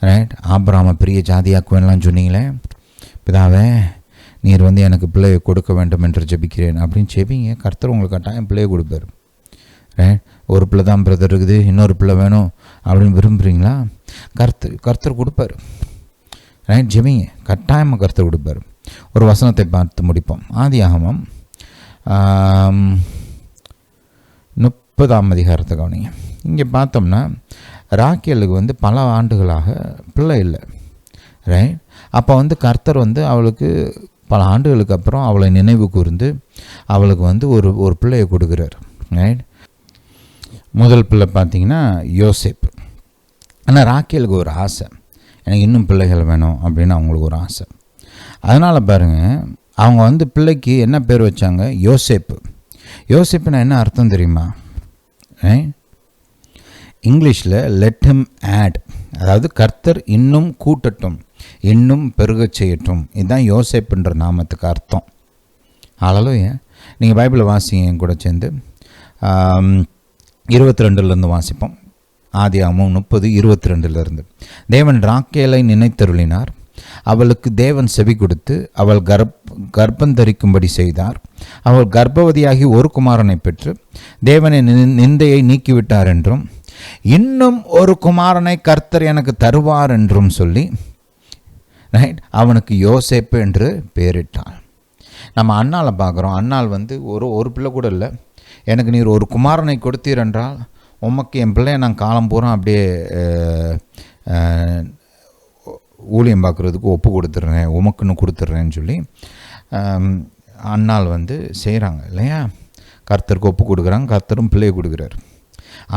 A: ரைட், ஆபிரகாமை பெரிய ஜாதியாக்குவேன்லாம் சொன்னீங்களே, பிதாவே நீர் வந்து எனக்கு பிள்ளையை கொடுக்க வேண்டும் என்று ஜெபிக்கிறேன் அப்படின்னு ஜெபிங்க. கர்த்தர் உங்களுக்கு கட்டாயம் பிள்ளையை கொடுப்பார். ரைட், ஒரு பிள்ளை தான் பிரதர் இருக்குது, இன்னொரு பிள்ளை வேணும் அப்படின்னு விரும்புகிறீங்களா? கர்த்தர் கொடுப்பார். ரைட், ஜெபிங்க, கட்டாயமாக கர்த்தர் கொடுப்பார். ஒரு வசனத்தை பார்த்து முடிப்போம். ஆதியாகமம் 30ஆம் அதிகாரத்தை கவனிங்க. இங்கே பார்த்தோம்னா ராக்கேலுக்கு வந்து பல ஆண்டுகளாக பிள்ளை இல்லை. ரைட், அப்போ வந்து கர்த்தர் வந்து அவளுக்கு பல ஆண்டுகளுக்கு அப்புறம் அவளை நினைவு கூர்ந்து அவளுக்கு வந்து ஒரு பிள்ளையை கொடுக்குறார். ரைட், முதல் பிள்ளை பார்த்திங்கன்னா யோசேப்பு. ஆனால் ராக்கேலுக்கு ஒரு ஆசை, எனக்கு இன்னும் பிள்ளைகள் வேணும் அப்படின்னு அவங்களுக்கு ஒரு ஆசை. அதனால் பாருங்கள், அவங்க வந்து பிள்ளைக்கு என்ன பேர் வச்சாங்க? யோசேப்பு. யோசேப்புனா என்ன அர்த்தம் தெரியுமா? இங்கிலீஷில் லெட் ஹிம் ஆட், அதாவது கர்த்தர் இன்னும் கூட்டட்டும், இன்னும் பெருகச் செய்யட்டும். இதுதான் யோசேப்புன்ற நாமத்துக்கு அர்த்தம். ஹல்லேலூயா. நீங்கள் பைபிளை வாசிங்க என் கூட சேர்ந்து. 22 வாசிப்போம். ஆதியாகமம் 30:22. தேவன் ராக்கேலை நினைத்தருளினார், அவளுக்கு தேவன் செவி கொடுத்து அவள் கர்ப்பந்தரிக்கும்படி செய்தார். அவள் கர்ப்பவதியாகி ஒரு குமாரனை பெற்று தேவனின் நிந்தையை நீக்கிவிட்டார் என்றும், இன்னும் ஒரு குமாரனை கர்த்தர் எனக்கு தருவார் என்றும் சொல்லி ரைட் அவனுக்கு யோசேப்பு என்று பெயரிட்டாள். நம்ம அண்ணாளை பார்க்குறோம். அண்ணாள் வந்து ஒரு பிள்ளை கூட இல்லை, எனக்கு நீர் ஒரு குமாரனை கொடுத்தீர் என்றால் உமக்கு என் பிள்ளையை நான் காலம் பூரா அப்படியே ஊழியம் பார்க்குறதுக்கு ஒப்பு கொடுத்துட்றேன், உமக்குன்னு கொடுத்துட்றேன்னு சொல்லி அண்ணாள் வந்து செய்கிறாங்க இல்லையா? கர்த்தருக்கு ஒப்பு கொடுக்குறாங்க, கர்த்தரும் பிள்ளையை கொடுக்குறாரு.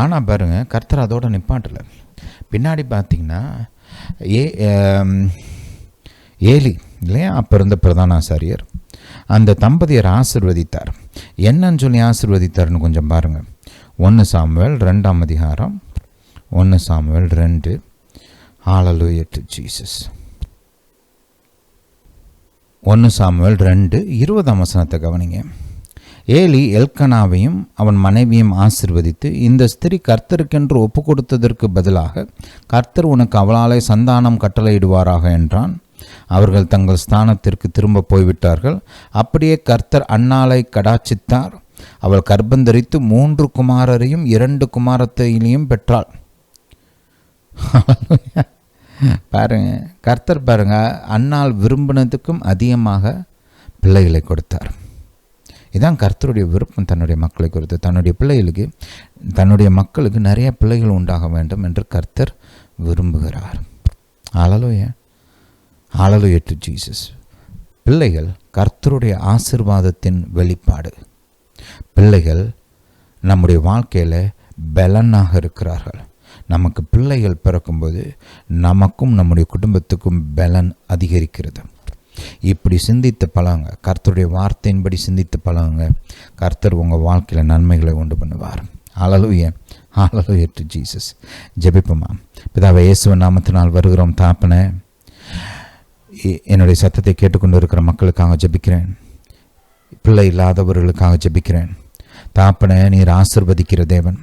A: ஆனால் பாருங்கள், கர்த்தர் அதோட நிப்பாட்டலை. பின்னாடி பார்த்திங்கன்னா ஏலி இல்லையா, அப்போ இருந்த பிரதான ஆசாரியர் அந்த தம்பதியர் ஆசிர்வதித்தார். என்னன்னு சொல்லி ஆசிர்வதித்தார்னு கொஞ்சம் பாருங்கள். 1 சாமுவேல் 2ஆம் அதிகாரம், 1 Samuel 2. Hallelujah to Jesus. 1 Samuel 2:20 வசனத்தை கவனிங்க. ஏலி எல்கனாவையும் அவன் மனைவியும் ஆசிர்வதித்து, இந்த ஸ்திரீ கர்த்தருக்கென்று ஒப்பு கொடுத்ததற்கு பதிலாக கர்த்தர் உனக்கு அவளாலே சந்தானம் கட்டளையிடுவாராக என்றான். அவர்கள் தங்கள் ஸ்தானத்திற்கு திரும்ப போய்விட்டார்கள். அப்படியே கர்த்தர் அன்னாளை கடாட்சித்தார். அவள் கர்ப்பந்தரித்து 3 குமாரரையும் 2 குமாரத்தையும் பெற்றாள். பாருங்க, கர்த்தர் பாருங்க, அன்னாள் விரும்பினதுக்கும் அதிகமாக பிள்ளைகளை கொடுத்தார். இதான் கர்த்தருடைய விருப்பம். தன்னுடைய மக்களை குறித்து, தன்னுடைய பிள்ளைகளுக்கு, தன்னுடைய மக்களுக்கு நிறைய பிள்ளைகள் உண்டாக வேண்டும் என்று கர்த்தர் விரும்புகிறார். ஹல்லேலூயா, ஹல்லேலூயா டு ஜீசஸ். பிள்ளைகள் கர்த்தருடைய ஆசீர்வாதத்தின் வெளிப்பாடு. பிள்ளைகள் நம்முடைய வாழ்க்கையில் பலனாக இருக்கிறார்கள். நமக்கு பிள்ளைகள் பிறக்கும்போது நமக்கும் நம்முடைய குடும்பத்துக்கும் பலன் அதிகரிக்கிறது. இப்படி சிந்தித்து பழகுங்க, கர்த்தருடைய வார்த்தையின்படி சிந்தித்து பழகுங்க. கர்த்தர் உங்கள் வாழ்க்கையில் நன்மைகளை உண்டு பண்ணுவார். ஹல்லேலூயா, ஹல்லேலூயா டு ஜீசஸ். ஜெபிப்போமா. பிதாவே, இயேசுவின் நாமத்தினால் வருகிறோம் தாப்பனே. என்னுடைய சத்தத்தை கேட்டுக்கொண்டு இருக்கிற மக்களுக்காக ஜெபிக்கிறேன். பிள்ளை இல்லாதவர்களுக்காக ஜெபிக்கிறேன். தாப்பனே, நீர் ஆசீர்வதிக்கிற தேவன்.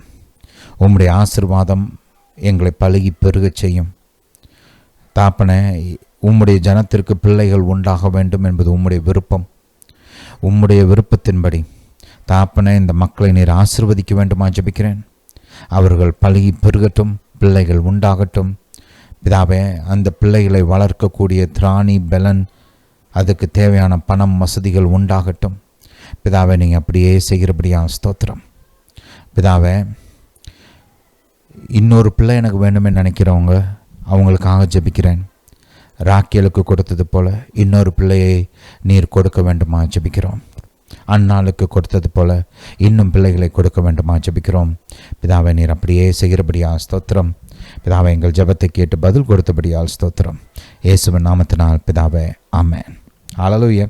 A: உம்முடைய ஆசீர்வாதம் எங்களை பழகி பெருகச் செய்யும். தாப்பனே, உம்முடைய ஜனத்திற்கு பிள்ளைகள் உண்டாக வேண்டும் என்பது உம்முடைய விருப்பம். உம்முடைய விருப்பத்தின்படி தாப்பனே, இந்த மக்களை நீர் ஆசீர்வதிக்க வேண்டுமா ஜெபிக்கிறேன். அவர்கள் பழகி பெருகட்டும், பிள்ளைகள் உண்டாகட்டும். பிதாவே, அந்த பிள்ளைகளை வளர்க்கக்கூடிய திராணி பலன், அதுக்கு தேவையான பணம் வசதிகள் உண்டாகட்டும். பிதாவே, நீங்கள் அப்படியே செய்கிறபடியா ஸ்தோத்திரம். பிதாவே, இன்னொரு பிள்ளை எனக்கு வேண்டுமே நினைக்கிறவங்க, அவங்களுக்காக ஜெபிக்கிறேன். ராக்கேலுக்கு கொடுத்தது போல இன்னொரு பிள்ளையை நீர் கொடுக்க வேண்டுமா ஜெபிக்கிறோம். அன்னாளுக்கு கொடுத்தது போல இன்னும் பிள்ளைகளை கொடுக்க வேண்டுமா ஜெபிக்கிறோம். பிதாவை, நீர் அப்படியே செய்கிறபடியால் ஸ்தோத்திரம். பிதாவை, எங்கள் ஜெபத்தை கேட்டு பதில் கொடுத்தபடியால் ஸ்தோத்திரம். இயேசுவின் நாமத்தினால் பிதாவே, ஆமென். ஹல்லேலூயா.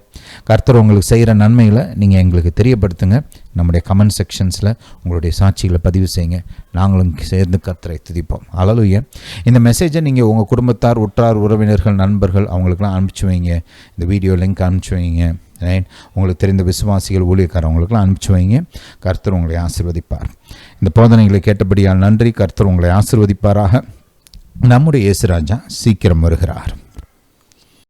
A: கர்த்தர் உங்களுக்கு செய்கிற நன்மைகளை நீங்கள் எங்களுக்கு தெரியப்படுத்துங்க. நம்முடைய கமெண்ட் செக்ஷன்ஸில் உங்களுடைய சாட்சிகளை பதிவு செய்யுங்க. நாங்களும் சேர்ந்து கர்த்தரை துதிப்போம். ஹல்லேலூயா. இந்த மெசேஜை நீங்கள் உங்கள் குடும்பத்தார், உற்றார், உறவினர்கள், நண்பர்கள் அவங்களுக்கெல்லாம் அனுப்பிச்சி வைங்க. இந்த வீடியோ லிங்க் அனுப்பிச்சி வைங்க. உங்களுக்கு தெரிந்த விசுவாசிகள், ஊழியக்காரவங்களுக்கெல்லாம் அனுப்பிச்சி வைங்க. கர்த்தர் உங்களை ஆசீர்வதிப்பார். இந்த போதனைகளை கேட்டபடியால் நன்றி. கர்த்தர் உங்களை ஆசீர்வதிப்பாராக. நம்முடைய இயேசு ராஜா சீக்கிரம் வருகிறார்.